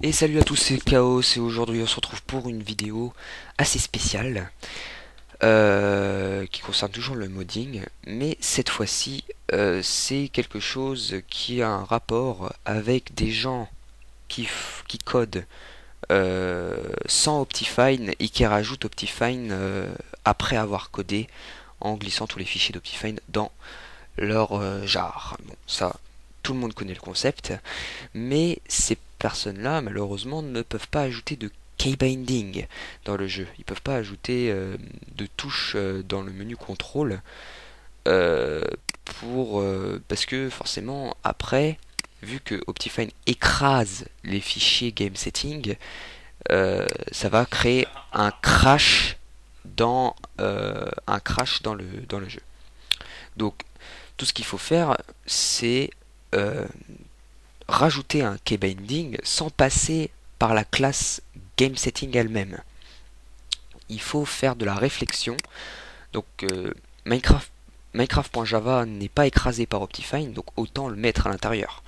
Et salut à tous, c'est Chaos et aujourd'hui on se retrouve pour une vidéo assez spéciale qui concerne toujours le modding, mais cette fois-ci c'est quelque chose qui a un rapport avec des gens qui codent sans Optifine et qui rajoutent Optifine après avoir codé en glissant tous les fichiers d'Optifine dans leur jar. Bon, ça, tout le monde connaît le concept, mais ces personnes-là, malheureusement, ne peuvent pas ajouter de keybinding dans le jeu. Ils peuvent pas ajouter de touches dans le menu contrôle euh, parce que forcément après, vu que Optifine écrase les fichiers game setting, ça va créer un crash dans le jeu. Donc tout ce qu'il faut faire, c'est euh, rajouter un keybinding sans passer par la classe GameSetting elle-même. Il faut faire de la réflexion. Donc Minecraft.java n'est pas écrasé par Optifine, donc autant le mettre à l'intérieur.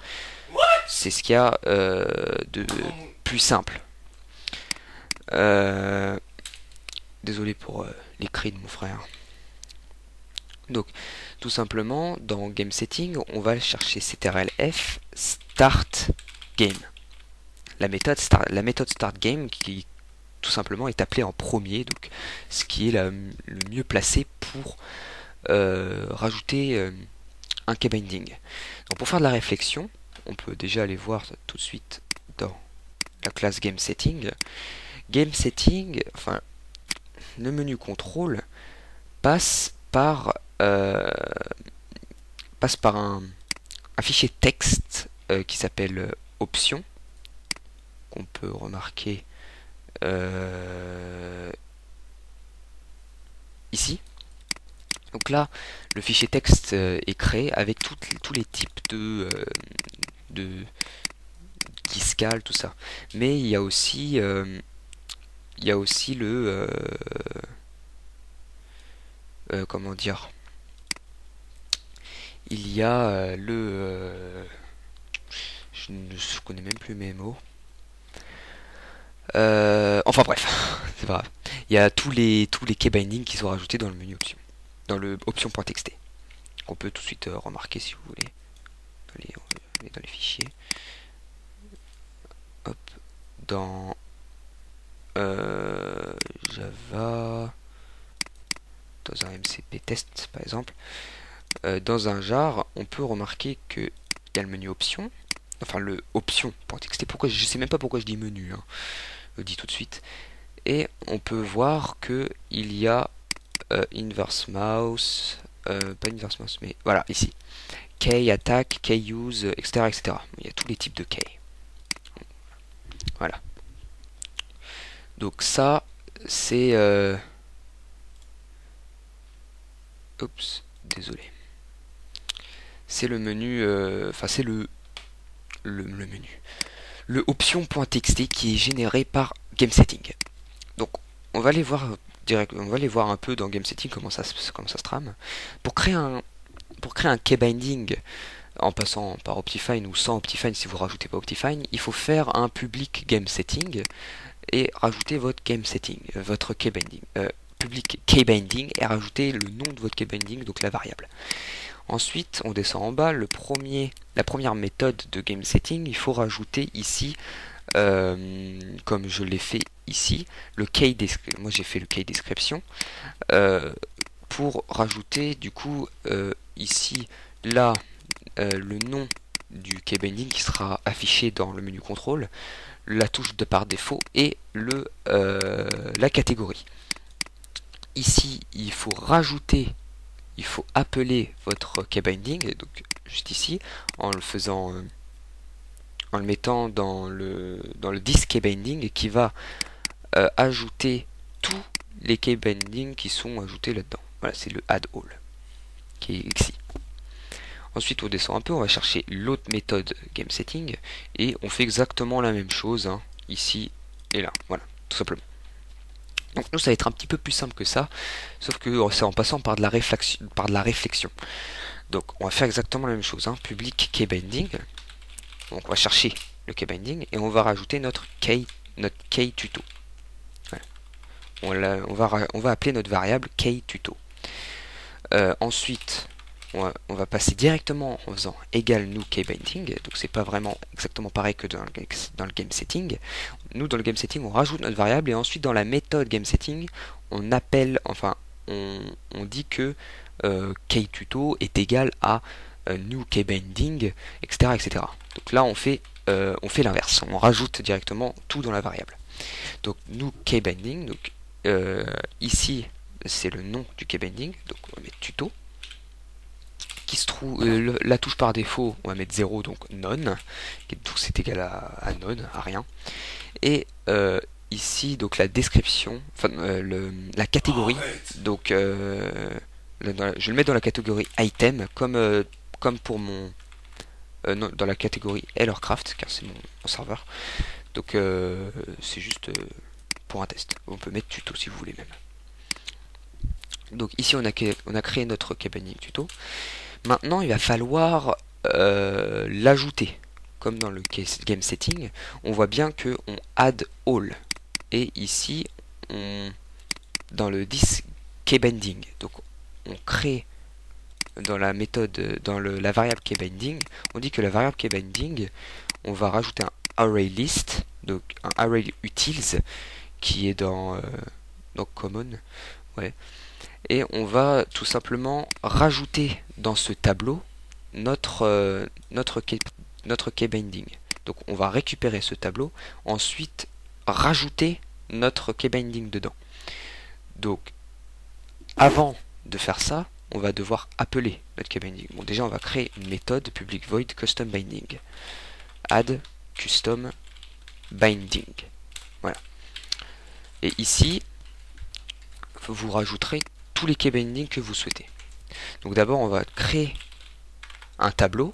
C'est ce qu'il y a de plus simple. Euh, Désolé pour les cris de mon frère. Donc, tout simplement, dans Game Setting, on va chercher CTRL-F Start Game. La méthode Start Game qui tout simplement est appelée en premier, donc ce qui est le mieux placé pour rajouter un keybinding. Donc pour faire de la réflexion, on peut déjà aller voir tout de suite dans la classe Game Setting. Game Setting, enfin le menu contrôle passe par un fichier texte qui s'appelle option, qu'on peut remarquer ici. Donc là, le fichier texte est créé avec tous les types de d'escale, tout ça. Mais il y a aussi comment dire, il y a je connais même plus mes mots. Enfin bref, c'est pas grave. Il y a tous les keybindings qui sont rajoutés dans le menu option, dans le option.txt, qu'on peut tout de suite remarquer si vous voulez. Dans les fichiers. Hop, dans Java, dans un MCP test par exemple, dans un jar, on peut remarquer que il y a le menu option, enfin le option.txt. Pourquoi je sais même pas pourquoi je dis menu, hein. Je le dis tout de suite. Et on peut voir que il y a inverse mouse, pas inverse mouse, mais voilà ici, key attack, key use, etc., etc. Il y a tous les types de key. Voilà. Donc ça, c'est oups, désolé. C'est le menu, enfin c'est le menu. Le option.txt qui est généré par GameSetting. Donc on va aller voir on va aller voir un peu dans GameSetting comment ça se trame. Pour créer un keybinding en passant par Optifine ou sans Optifine si vous rajoutez pas Optifine, il faut faire un public GameSetting et rajouter votre votre keybinding. Public keybinding et rajouter le nom de votre keybinding, donc la variable. Ensuite, on descend en bas, la première méthode de game setting, il faut rajouter ici, comme je l'ai fait ici, moi j'ai fait le key description, pour rajouter du coup ici, là, le nom du keybinding qui sera affiché dans le menu contrôle, la touche de par défaut et la catégorie. Ici, il faut appeler votre keybinding, donc juste ici, en le mettant dans le disk keybinding qui va ajouter tous les keybindings qui sont ajoutés là-dedans. Voilà, c'est le add all qui est ici. Ensuite, on descend un peu, on va chercher l'autre méthode GameSetting et on fait exactement la même chose, hein, ici et là. Voilà, tout simplement. Donc nous, ça va être un petit peu plus simple que ça, sauf que c'est en passant par de la réflexion. Donc on va faire exactement la même chose, hein, public keybinding. Donc on va chercher le key binding, et on va rajouter notre key tuto. Voilà. On va appeler notre variable key tuto. Ensuite, on va passer directement en faisant égal new key binding. Donc c'est pas vraiment exactement pareil que dans le game setting. Nous, dans le game setting, on rajoute notre variable, et ensuite dans la méthode game setting, on appelle, enfin on dit que key tuto est égal à new key binding, etc., etc. Donc là on fait l'inverse, on rajoute directement tout dans la variable. Donc new key binding, donc ici c'est le nom du key binding, donc on va mettre tuto. Qui se trouve, la touche par défaut, on va mettre 0, donc none, donc c'est égal à none, à rien. Et ici, donc la description, enfin la catégorie, donc je vais le mettre dans la catégorie item, comme pour mon non, dans la catégorie Hellercraft, car c'est mon serveur. Donc c'est juste pour un test. On peut mettre tuto si vous voulez même. Donc ici on a créé notre key binding tuto. Maintenant il va falloir l'ajouter. Comme dans le game setting, on voit bien que on add all. Et ici dans le this key binding, donc on crée dans la méthode, dans la variable key binding, on dit que la variable key binding, on va rajouter un array list, donc un array utils qui est dans common, ouais. Et on va tout simplement rajouter dans ce tableau notre key binding. Donc on va récupérer ce tableau, ensuite rajouter notre key binding dedans. Donc avant de faire ça, on va devoir appeler notre key binding. Bon, déjà on va créer une méthode public void custom binding. Add custom binding. Voilà. Et ici, vous rajouterez tous les key binding que vous souhaitez. Donc d'abord on va créer un tableau.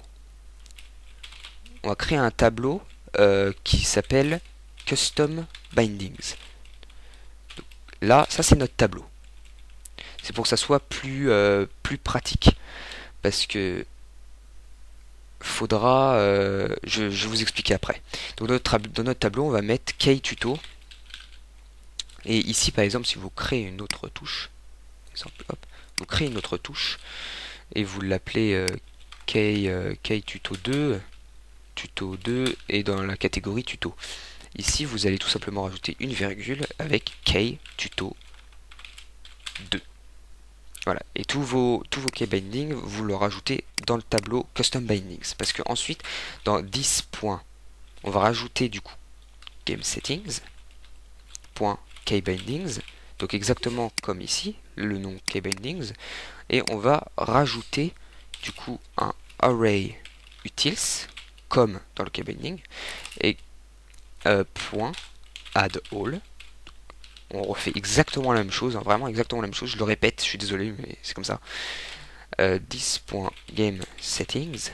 On va créer un tableau qui s'appelle custom bindings. Donc, là, ça c'est notre tableau. C'est pour que ça soit plus pratique. Parce que faudra... je vais vous expliquer après. Donc dans notre tableau, on va mettre key tuto. Et ici, par exemple, si vous créez une autre touche, exemple, hop, vous créez une autre touche et vous l'appelez key tuto 2, et dans la catégorie tuto. Ici, vous allez tout simplement rajouter une virgule avec key tuto 2. Voilà, et tous vos key bindings, vous le rajoutez dans le tableau custom bindings, parce que ensuite dans 10 points, on va rajouter du coup game settings key bindings, donc exactement comme ici, le nom key bindings, et on va rajouter du coup un array utils comme dans le key binding, et point add all. On refait exactement la même chose, hein, vraiment exactement la même chose, je le répète, je suis désolé mais c'est comme ça. 10.GameSettings,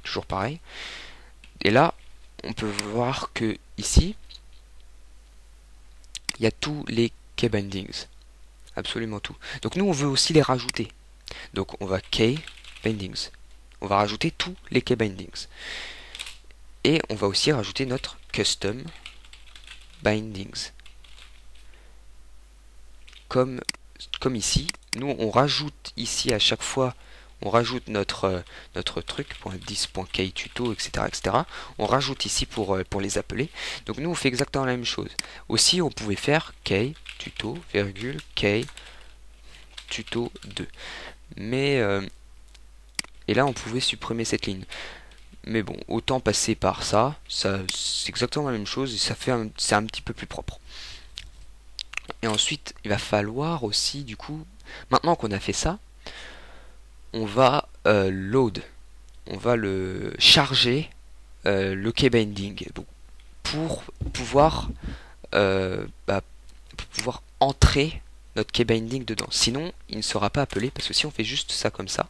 toujours pareil. Et là, on peut voir que ici, il y a tous les key bindings, absolument tout. Donc nous, on veut aussi les rajouter. Donc on va key bindings, on va rajouter tous les key bindings. Et on va aussi rajouter notre custom bindings. Comme ici, nous on rajoute ici à chaque fois, on rajoute notre truc, .10.key tuto, etc., etc. On rajoute ici pour les appeler. Donc nous on fait exactement la même chose. Aussi on pouvait faire key tuto, virgule, key tuto 2. Mais et là on pouvait supprimer cette ligne. Mais bon, autant passer par ça, c'est exactement la même chose et c'est un petit peu plus propre. Et ensuite, il va falloir aussi, du coup, maintenant qu'on a fait ça, on va load, on va le charger le key binding, donc pour pouvoir entrer notre key binding dedans. Sinon, il ne sera pas appelé parce que si on fait juste ça comme ça,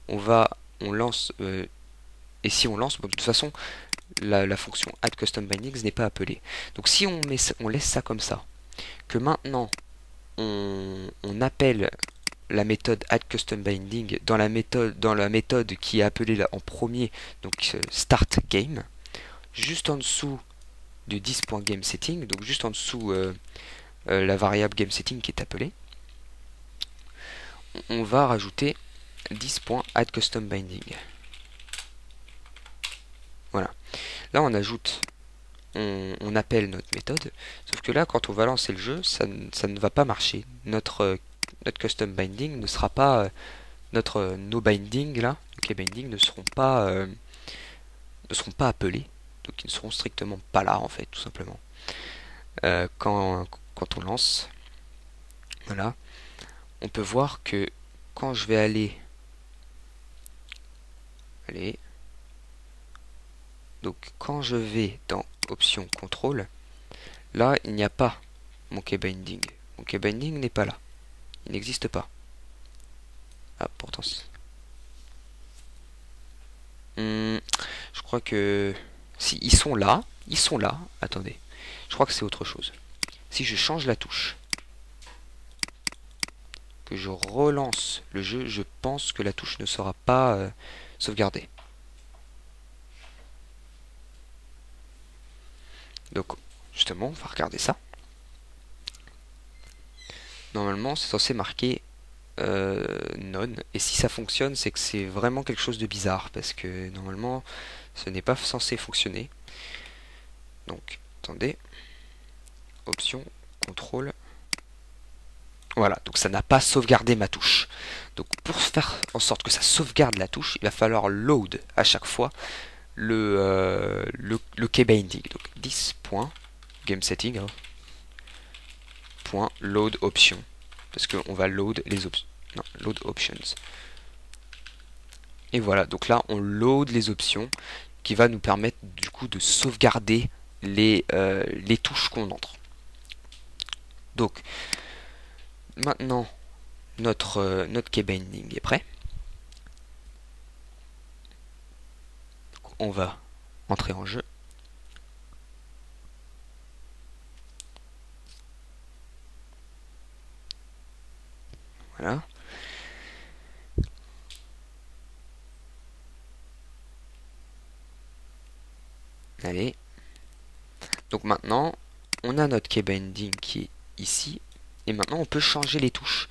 on lance et si on lance, bon, de toute façon, la fonction add custom bindings n'est pas appelée. Donc si on laisse ça comme ça, que maintenant on appelle la méthode add custom binding dans la méthode qui est appelée là en premier, donc start game, juste en dessous de 10.GameSetting, donc juste en dessous la variable GameSetting qui est appelée, on va rajouter 10.AddCustomBinding. Voilà. Là on ajoute, on appelle notre méthode, sauf que là quand on va lancer le jeu, ça ne va pas marcher. Notre custom binding ne sera pas nos bindings là, les bindings ne seront pas appelés, donc ils ne seront strictement pas là en fait, tout simplement. Quand on lance, voilà, on peut voir que quand je vais aller, donc quand je vais dans option contrôle, là il n'y a pas mon keybinding. Mon keybinding n'est pas là, il n'existe pas. Ah pourtant je crois que si ils sont là, attendez, je crois que c'est autre chose. Si je change la touche, que je relance le jeu, je pense que la touche ne sera pas sauvegardée. Donc justement, on va regarder ça. Normalement, c'est censé marquer none. Et si ça fonctionne, c'est que c'est vraiment quelque chose de bizarre, parce que normalement, ce n'est pas censé fonctionner. Donc, attendez. Option, contrôle. Voilà, donc ça n'a pas sauvegardé ma touche. Donc pour faire en sorte que ça sauvegarde la touche, il va falloir load à chaque fois le keybinding. Donc 10.GameSetting .load option, parce qu'on va load les options. Non, load options. Et voilà, donc là on load les options qui va nous permettre du coup de sauvegarder les touches qu'on entre. Donc maintenant notre keybinding est prêt. Donc, on va entrer en jeu. Voilà. Allez. Donc maintenant, on a notre keybinding qui est ici. Et maintenant, on peut changer les touches.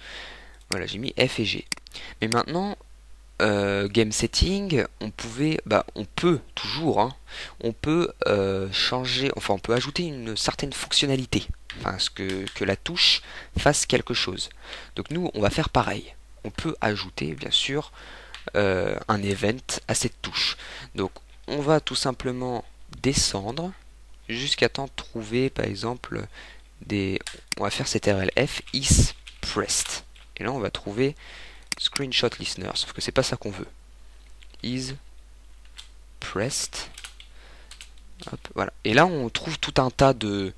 Voilà, j'ai mis F et G. Mais maintenant, game setting, on peut toujours, hein, on peut changer, enfin, on peut ajouter une certaine fonctionnalité. Enfin, que la touche fasse quelque chose. Donc nous, on va faire pareil. On peut ajouter, bien sûr, un event à cette touche. Donc, on va tout simplement descendre jusqu'à temps de trouver, par exemple, on va faire cette RLF is pressed. Et là, on va trouver screenshot listener, sauf que c'est pas ça qu'on veut. Is pressed. Hop, voilà. Et là, on trouve tout un tas de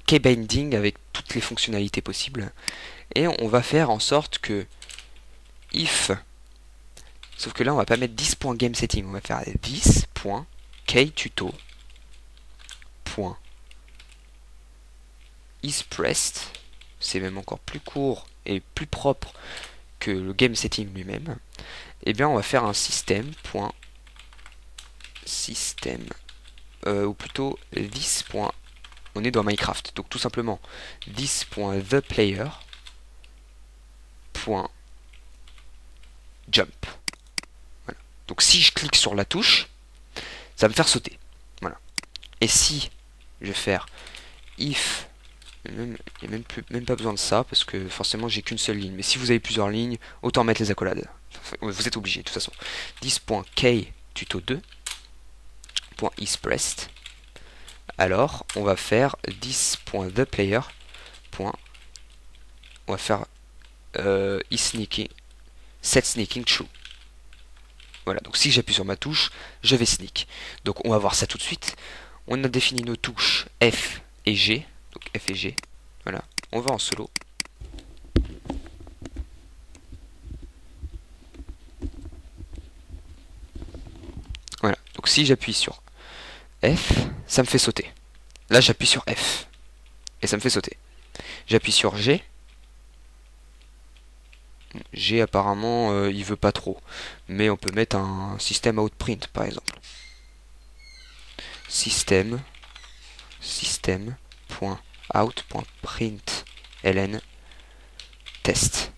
keybinding avec toutes les fonctionnalités possibles. Et on va faire en sorte que if, sauf que là, on va pas mettre 10.GameSetting, on va faire 10.KTuto. isPressed, c'est même encore plus court et plus propre que le game setting lui-même. Et bien on va faire un système ou plutôt this. On est dans Minecraft, donc tout simplement this.thePlayer jump. Voilà. Donc si je clique sur la touche, ça va me faire sauter. Voilà. Et si je vais faire if, il n'y a même pas besoin de ça, parce que forcément j'ai qu'une seule ligne. Mais si vous avez plusieurs lignes, autant mettre les accolades. Vous êtes obligé, de toute façon. 10.KTuto2.isPressed. Alors, on va faire 10.thePlayer. On va faire isSneaking, set sneaking true. Voilà, donc si j'appuie sur ma touche, je vais sneak. Donc on va voir ça tout de suite. On a défini nos touches F et G. Donc F et G. Voilà, on va en solo. Voilà, donc si j'appuie sur F, ça me fait sauter. Là j'appuie sur F et ça me fait sauter. J'appuie sur G. G apparemment il veut pas trop, mais on peut mettre un système outprint par exemple. system.out.println test.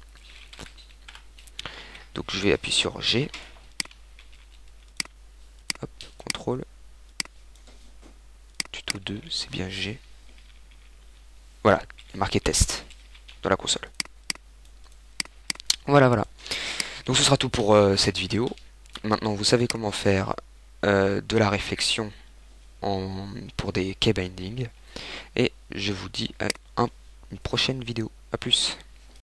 Donc je vais appuyer sur G. Hop, contrôle. Tuto 2, c'est bien G. Voilà, marqué test dans la console. Voilà. Donc ce sera tout pour cette vidéo. Maintenant vous savez comment faire de la réflexion pour des key bindings. Et je vous dis à une prochaine vidéo. A plus.